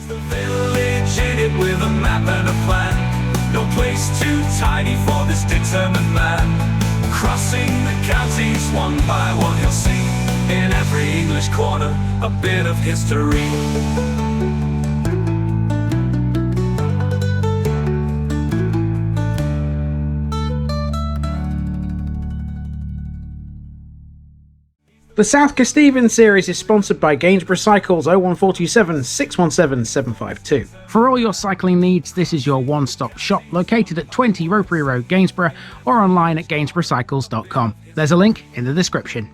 The village in it with a map and a plan. No place too tiny for this determined man. Crossing the counties one by one, you'll see in every English corner a bit of history. The South Kesteven series is sponsored by Gainsborough Cycles 01427 617 752. For all your cycling needs, this is your one-stop shop located at 20 Ropery Road, Gainsborough, or online at gainsboroughcycles.com. There's a link in the description.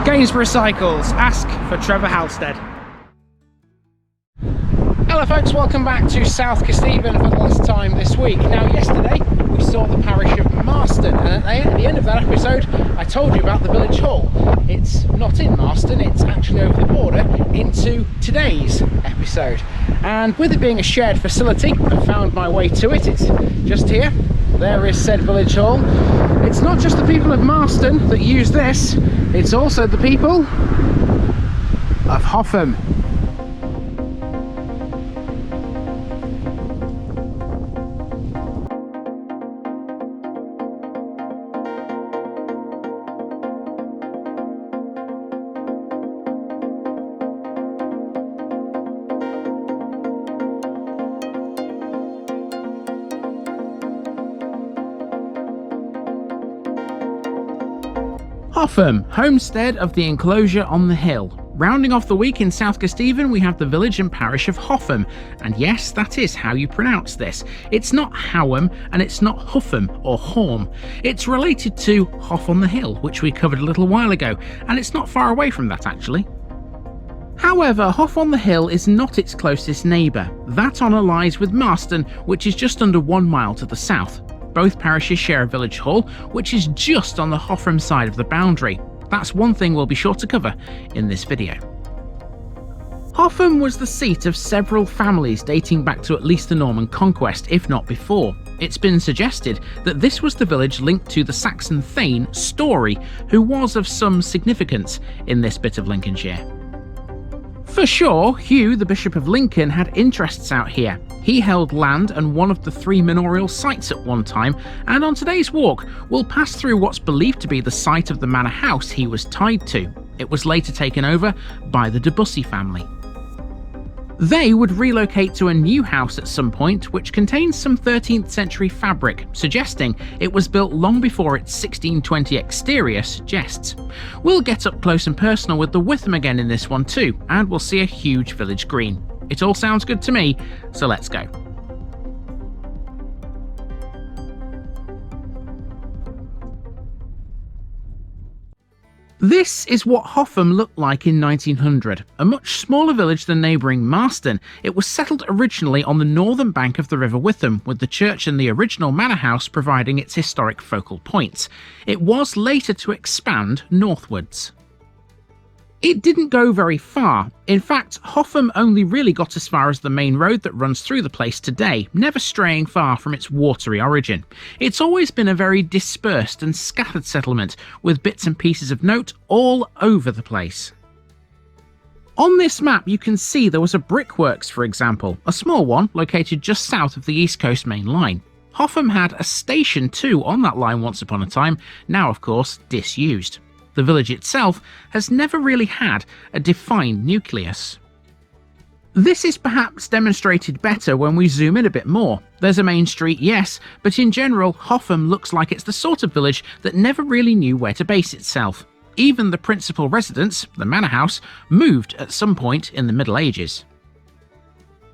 Gainsborough Cycles, ask for Trevor Halstead. Hello folks, welcome back to South Kesteven for the last time this week. Now yesterday we saw the parish of Marston, and at the end of that episode I told you about the village hall. It's not in Marston, it's actually over the border into today's episode. And with it being a shared facility, I found my way to it. It's just here. There is said village hall. It's not just the people of Marston that use this, it's also the people of Hougham. Hougham, homestead of the enclosure on the hill. Rounding off the week in South Kesteven, we have the village and parish of Hougham, and yes, that is how you pronounce this. It's not Hougham, and it's not Hougham or Hougham. It's related to Hough on the Hill, which we covered a little while ago, and it's not far away from that actually. However, Hough on the Hill is not its closest neighbour. That honour lies with Marston, which is just under 1 mile to the south. Both parishes share a village hall, which is just on the Hougham side of the boundary. That's one thing we'll be sure to cover in this video. Hougham was the seat of several families dating back to at least the Norman conquest, if not before. It's been suggested that this was the village linked to the Saxon Thane Story, who was of some significance in this bit of Lincolnshire. For sure, Hugh, the Bishop of Lincoln, had interests out here. He held land and one of the 3 manorial sites at one time, and on today's walk, we'll pass through what's believed to be the site of the manor house he was tied to. It was later taken over by the Debussy family. They would relocate to a new house at some point, which contains some 13th century fabric, suggesting it was built long before its 1620 exterior suggests. We'll get up close and personal with the Witham again in this one too, and we'll see a huge village green. It all sounds good to me, so let's go. This is what Hougham looked like in 1900, a much smaller village than neighbouring Marston. It was settled originally on the northern bank of the River Witham, with the church and the original manor house providing its historic focal points. It was later to expand northwards. It didn't go very far. In fact, Hougham only really got as far as the main road that runs through the place today, never straying far from its watery origin. It's always been a very dispersed and scattered settlement, with bits and pieces of note all over the place. On this map you can see there was a brickworks, for example, a small one located just south of the East Coast main line. Hougham had a station too on that line once upon a time, now of course disused. The village itself has never really had a defined nucleus. This is perhaps demonstrated better when we zoom in a bit more. There's a main street, yes, but in general, Hougham looks like it's the sort of village that never really knew where to base itself. Even the principal residence, the manor house, moved at some point in the Middle Ages.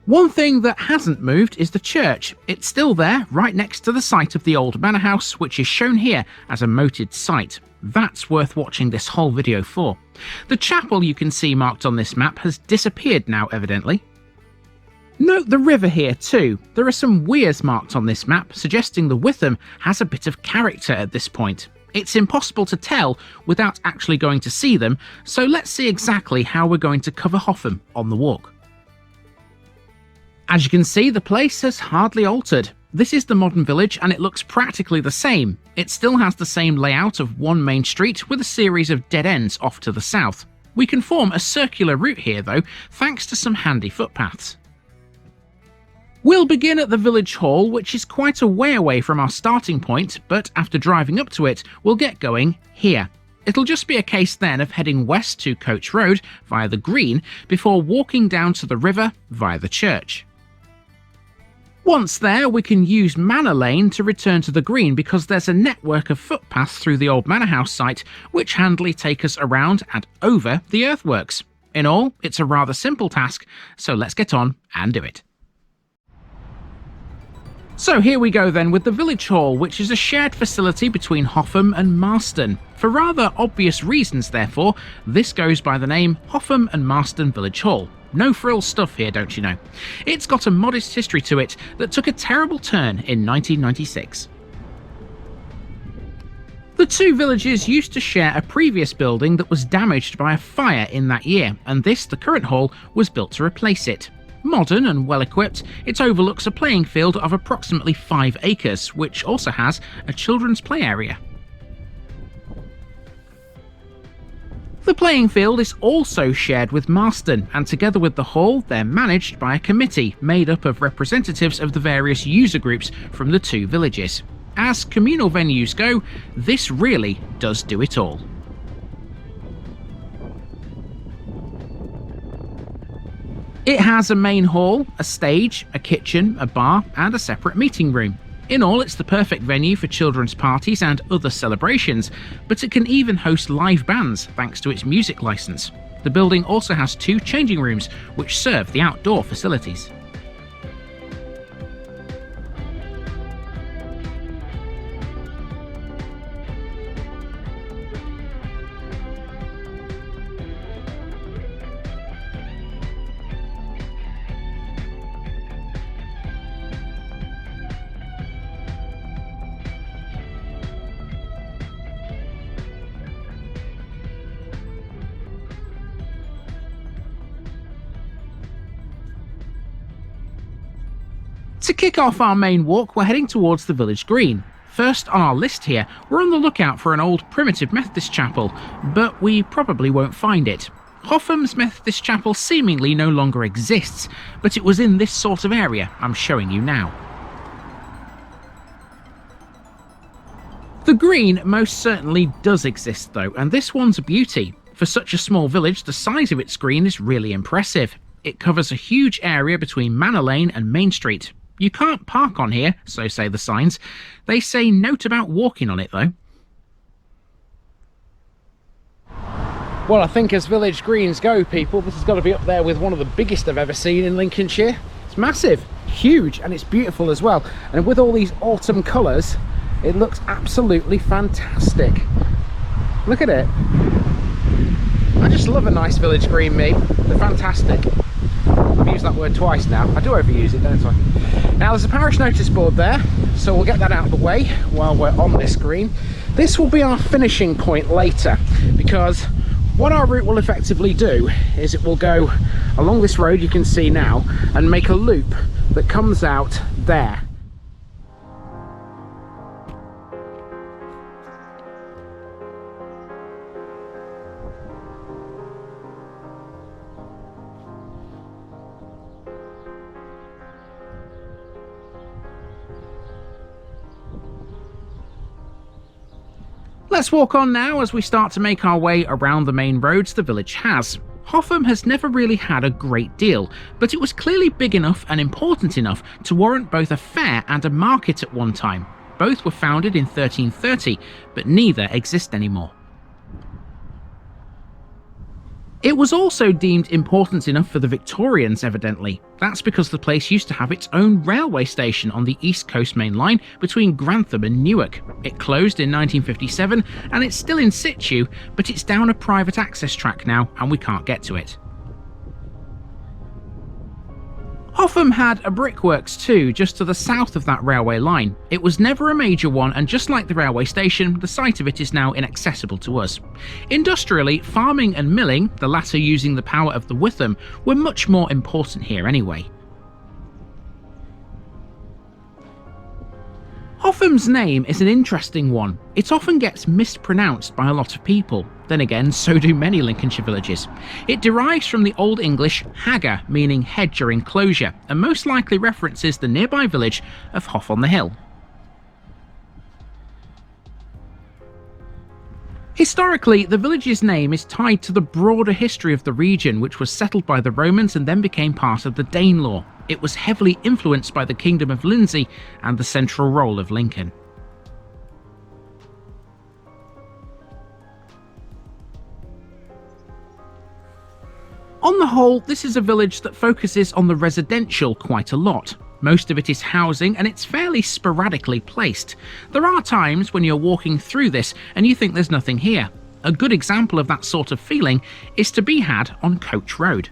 One thing that hasn't moved is the church. It's still there, right next to the site of the old manor house, which is shown here as a moated site. That's worth watching this whole video for. The chapel you can see marked on this map has disappeared now, evidently. Note the river here too. There are some weirs marked on this map, suggesting the Witham has a bit of character at this point. It's impossible to tell without actually going to see them, so let's see exactly how we're going to cover Hougham on the walk. As you can see, the place has hardly altered. This is the modern village and it looks practically the same. It still has the same layout of one main street with a series of dead ends off to the south. We can form a circular route here though, thanks to some handy footpaths. We'll begin at the village hall, which is quite a way away from our starting point, but after driving up to it, we'll get going here. It'll just be a case then of heading west to Coach Road via the green before walking down to the river via the church. Once there, we can use Manor Lane to return to the green because there's a network of footpaths through the old Manor House site which handily take us around and over the earthworks. In all, it's a rather simple task, so let's get on and do it. So here we go then with the village hall, which is a shared facility between Hougham and Marston. For rather obvious reasons therefore, this goes by the name Hougham and Marston Village Hall. No frills stuff here, don't you know. It's got a modest history to it that took a terrible turn in 1996. The two villages used to share a previous building that was damaged by a fire in that year, and this, the current hall, was built to replace it. Modern and well equipped, it overlooks a playing field of approximately 5 acres, which also has a children's play area. The playing field is also shared with Marston, and together with the hall, they're managed by a committee made up of representatives of the various user groups from the two villages. As communal venues go, this really does do it all. It has a main hall, a stage, a kitchen, a bar, and a separate meeting room. In all, it's the perfect venue for children's parties and other celebrations, but it can even host live bands thanks to its music license. The building also has 2 changing rooms, which serve the outdoor facilities. To kick off our main walk, we're heading towards the village green. First on our list here, we're on the lookout for an old primitive Methodist chapel, but we probably won't find it. Hougham's Methodist chapel seemingly no longer exists, but it was in this sort of area I'm showing you now. The green most certainly does exist though, and this one's a beauty. For such a small village, the size of its green is really impressive. It covers a huge area between Manor Lane and Main Street. You can't park on here, so say the signs. They say note about walking on it though. Well, I think as village greens go, people, this has got to be up there with one of the biggest I've ever seen in Lincolnshire. It's massive, huge, and it's beautiful as well. And with all these autumn colours, it looks absolutely fantastic. Look at it. I just love a nice village green, me. They're fantastic. I've used that word twice now. I do overuse it, don't I? Now there's a parish notice board there, so we'll get that out of the way while we're on this green. This will be our finishing point later, because what our route will effectively do is it will go along this road you can see now and make a loop that comes out there. Let's walk on now as we start to make our way around the main roads the village has. Hougham has never really had a great deal, but it was clearly big enough and important enough to warrant both a fair and a market at one time. Both were founded in 1330, but neither exist anymore. It was also deemed important enough for the Victorians, evidently. That's because the place used to have its own railway station on the East Coast Main Line between Grantham and Newark. It closed in 1957 and it's still in situ, but it's down a private access track now and we can't get to it. Hougham had a brickworks too, just to the south of that railway line. It was never a major one, and just like the railway station, the site of it is now inaccessible to us. Industrially, farming and milling, the latter using the power of the Witham, were much more important here anyway. Hougham's name is an interesting one. It often gets mispronounced by a lot of people. Then again, so do many Lincolnshire villages. It derives from the Old English haga, meaning hedge or enclosure, and most likely references the nearby village of Hough on the Hill. Historically, the village's name is tied to the broader history of the region, which was settled by the Romans and then became part of the Danelaw. It was heavily influenced by the Kingdom of Lindsey and the central role of Lincoln. On the whole, this is a village that focuses on the residential quite a lot. Most of it is housing and it's fairly sporadically placed. There are times when you're walking through this and you think there's nothing here. A good example of that sort of feeling is to be had on Coach Road.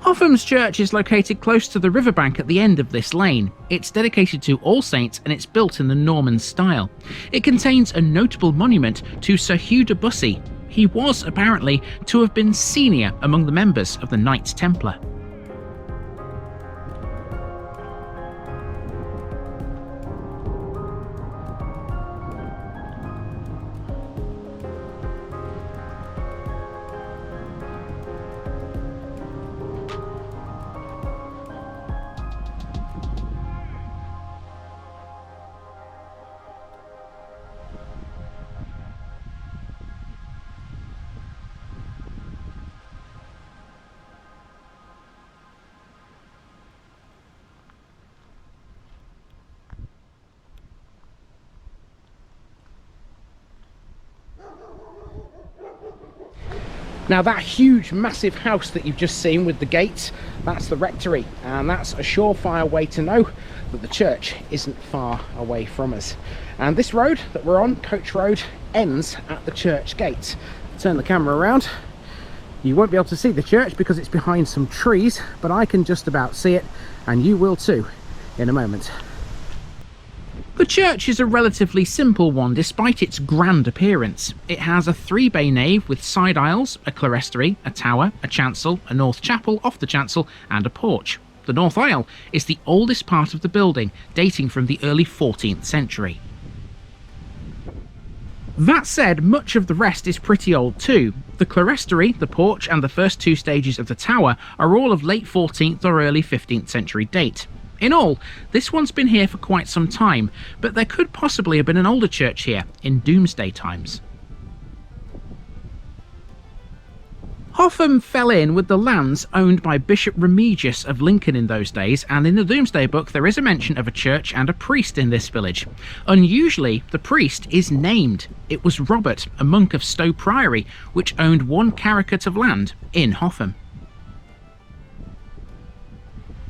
Hougham's church is located close to the riverbank at the end of this lane. It's dedicated to All Saints and it's built in the Norman style. It contains a notable monument to Sir Hugh de Bussy. He was apparently to have been senior among the members of the Knights Templar. Now that huge massive house that you've just seen with the gates, that's the rectory, and that's a surefire way to know that the church isn't far away from us. And this road that we're on, Coach Road, ends at the church gates. Turn the camera around. You won't be able to see the church because it's behind some trees, but I can just about see it, and you will too in a moment. The church is a relatively simple one despite its grand appearance. It has a 3-bay nave with side aisles, a clerestory, a tower, a chancel, a north chapel off the chancel and a porch. The north aisle is the oldest part of the building, dating from the early 14th century. That said, much of the rest is pretty old too. The clerestory, the porch and the first 2 stages of the tower are all of late 14th or early 15th century date. In all, this one's been here for quite some time, but there could possibly have been an older church here in Domesday times. Hougham fell in with the lands owned by Bishop Remigius of Lincoln in those days, and in the Domesday book there is a mention of a church and a priest in this village. Unusually, the priest is named. It was Robert, a monk of Stow Priory, which owned 1 carucate of land in Hougham.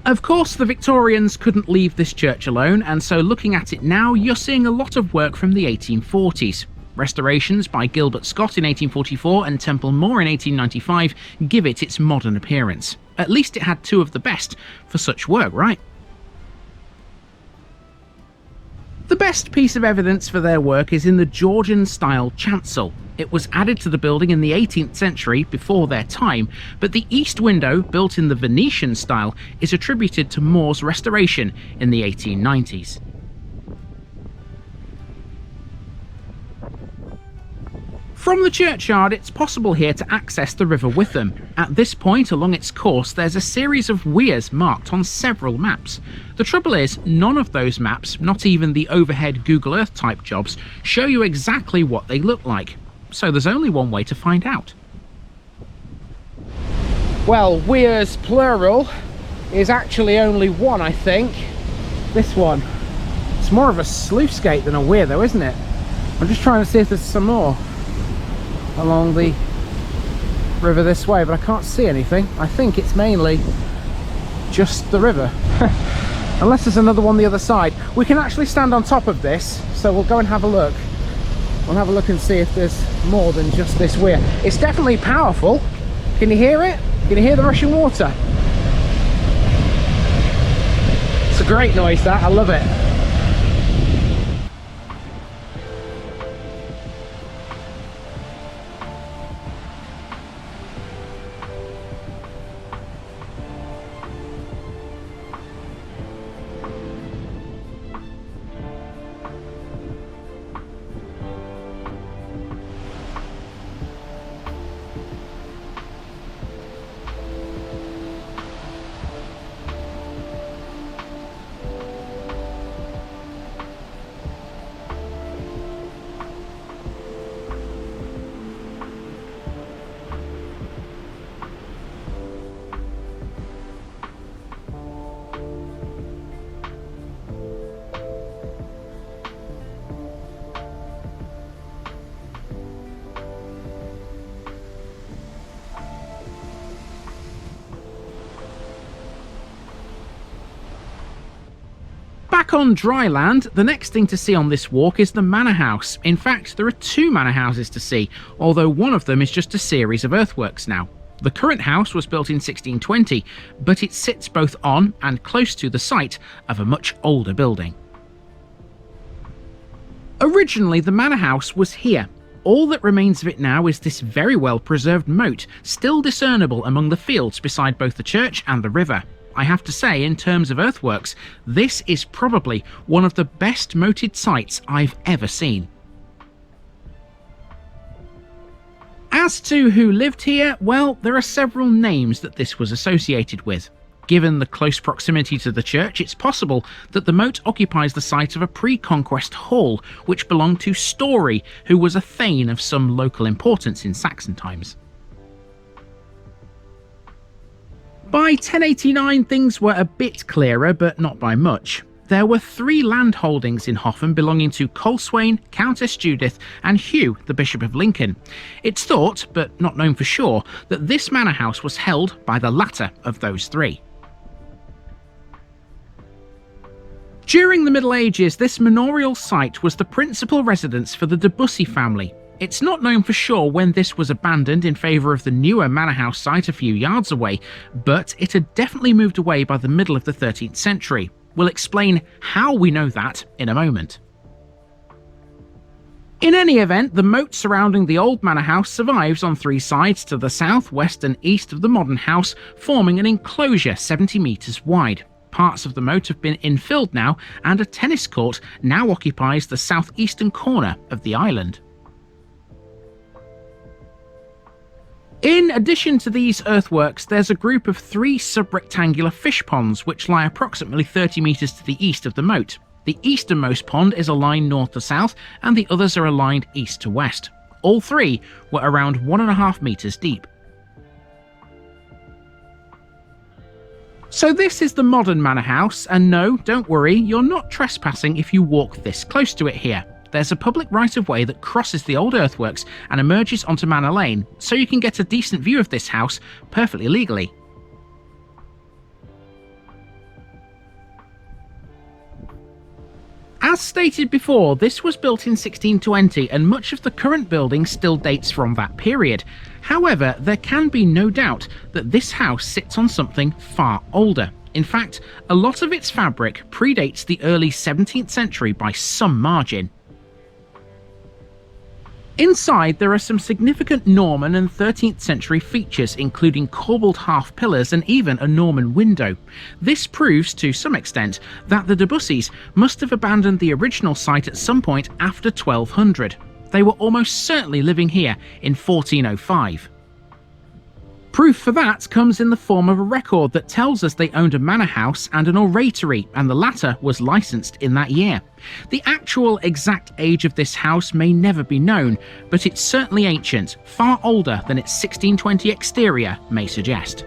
Of course, the Victorians couldn't leave this church alone, and so looking at it now, you're seeing a lot of work from the 1840s. Restorations by Gilbert Scott in 1844 and Temple Moore in 1895 give it its modern appearance. At least it had 2 of the best for such work, right? The best piece of evidence for their work is in the Georgian-style chancel. It was added to the building in the 18th century, before their time, but the east window, built in the Venetian style, is attributed to Moore's restoration in the 1890s. From the churchyard, it's possible here to access the River Witham. At this point along its course, there's a series of weirs marked on several maps. The trouble is, none of those maps, not even the overhead Google Earth type jobs, show you exactly what they look like. So there's only one way to find out. Well, weirs plural is actually only one, I think. This one. It's more of a sluice gate than a weir though, isn't it? I'm just trying to see if there's some more along the river this way, but I can't see anything. I think it's mainly just the river. Unless there's another one the other side. We can actually stand on top of this, so we'll go and have a look. We'll have a look and see if there's more than just this weir. It's definitely powerful. Can you hear it? Can you hear the rushing water? It's a great noise, that. I love it. Back on dry land, the next thing to see on this walk is the manor house. In fact, there are two manor houses to see, although one of them is just a series of earthworks now. The current house was built in 1620, but it sits both on and close to the site of a much older building. Originally, the manor house was here. All that remains of it now is this very well preserved moat, still discernible among the fields beside both the church and the river. I have to say, in terms of earthworks, this is probably one of the best moated sites I've ever seen. As to who lived here, well, there are several names that this was associated with. Given the close proximity to the church, it's possible that the moat occupies the site of a pre-conquest hall, which belonged to Story, who was a thane of some local importance in Saxon times. By 1089, things were a bit clearer, but not by much. There were 3 land holdings in Hougham belonging to Coleswain, Countess Judith, and Hugh, the Bishop of Lincoln. It's thought, but not known for sure, that this manor house was held by the latter of those 3. During the Middle Ages, this manorial site was the principal residence for the Debussy family. It's not known for sure when this was abandoned in favour of the newer manor house site a few yards away, but it had definitely moved away by the middle of the 13th century. We'll explain how we know that in a moment. In any event, the moat surrounding the old manor house survives on 3 sides to the south, west and east of the modern house, forming an enclosure 70 metres wide. Parts of the moat have been infilled now, and a tennis court now occupies the southeastern corner of the island. In addition to these earthworks, there's a group of 3 sub-rectangular fish ponds which lie approximately 30 metres to the east of the moat. The easternmost pond is aligned north to south, and the others are aligned east to west. All 3 were around 1.5 metres deep. So this is the modern manor house, and no, don't worry, you're not trespassing if you walk this close to it here. There's a public right-of-way that crosses the old earthworks and emerges onto Manor Lane, so you can get a decent view of this house perfectly legally. As stated before, this was built in 1620 and much of the current building still dates from that period. However, there can be no doubt that this house sits on something far older. In fact, a lot of its fabric predates the early 17th century by some margin. Inside, there are some significant Norman and 13th century features, including corbelled half pillars and even a Norman window. This proves, to some extent, that the Debussys must have abandoned the original site at some point after 1200. They were almost certainly living here in 1405. Proof for that comes in the form of a record that tells us they owned a manor house and an oratory, and the latter was licensed in that year. The actual exact age of this house may never be known, but it's certainly ancient, far older than its 1620 exterior may suggest.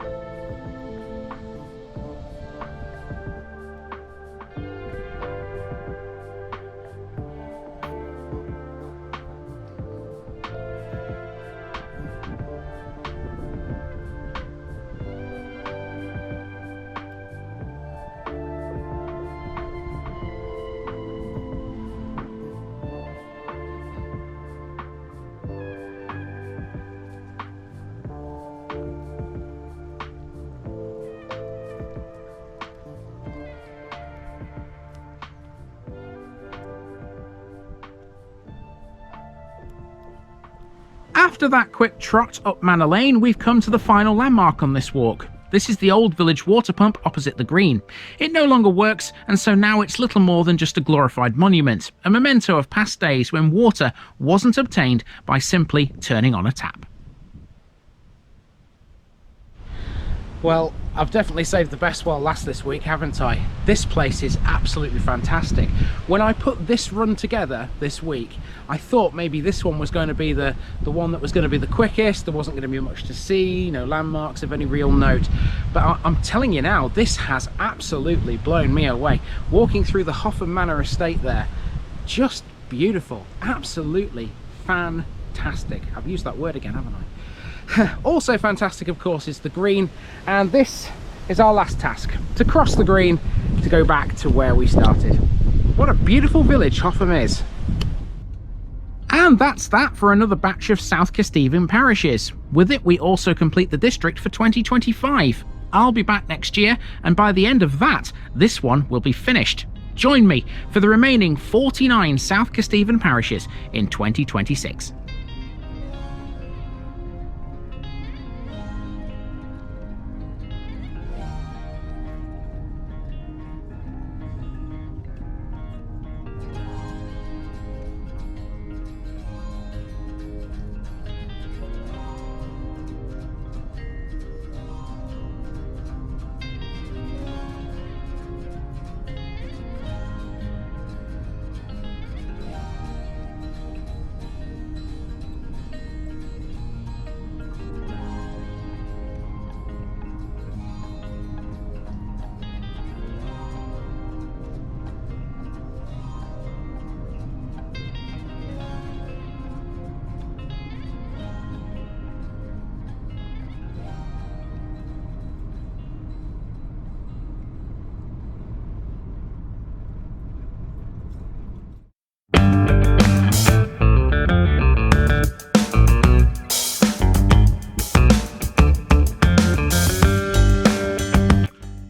After that quick trot up Manor Lane, we've come to the final landmark on this walk. This is the old village water pump opposite the green. It no longer works, and so now it's little more than just a glorified monument, a memento of past days when water wasn't obtained by simply turning on a tap. Well, I've definitely saved the best while last this week, haven't I? This place is absolutely fantastic. When I put this run together this week, I thought maybe this one was going to be the one that was going to be the quickest. There wasn't going to be much to see, no landmarks of any real note. But I'm telling you now, this has absolutely blown me away. Walking through the Hougham Manor estate there, just beautiful, absolutely fantastic. I've used that word again, haven't I? Also fantastic, of course, is the green, and this is our last task, to cross the green to go back to where we started. What a beautiful village Hougham is. And that's that for another batch of South Kesteven parishes. With it, we also complete the district for 2025. I'll be back next year, and by the end of that, this one will be finished. Join me for the remaining 49 South Kesteven parishes in 2026.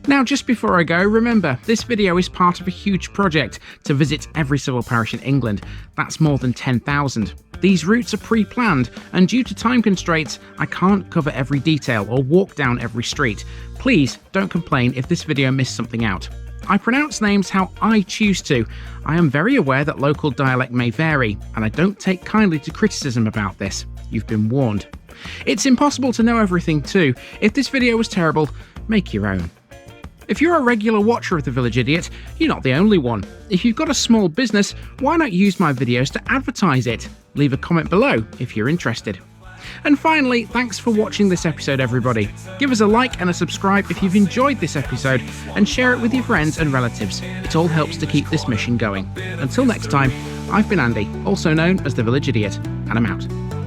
Now, just before I go, remember, this video is part of a huge project to visit every civil parish in England. That's more than 10,000. These routes are pre-planned, and due to time constraints, I can't cover every detail or walk down every street. Please don't complain if this video missed something out. I pronounce names how I choose to. I am very aware that local dialect may vary, and I don't take kindly to criticism about this. You've been warned. It's impossible to know everything too. If this video was terrible, make your own. If you're a regular watcher of The Village Idiot, you're not the only one. If you've got a small business, why not use my videos to advertise it? Leave a comment below if you're interested. And finally, thanks for watching this episode, everybody. Give us a like and a subscribe if you've enjoyed this episode, and share it with your friends and relatives. It all helps to keep this mission going. Until next time, I've been Andy, also known as The Village Idiot, and I'm out.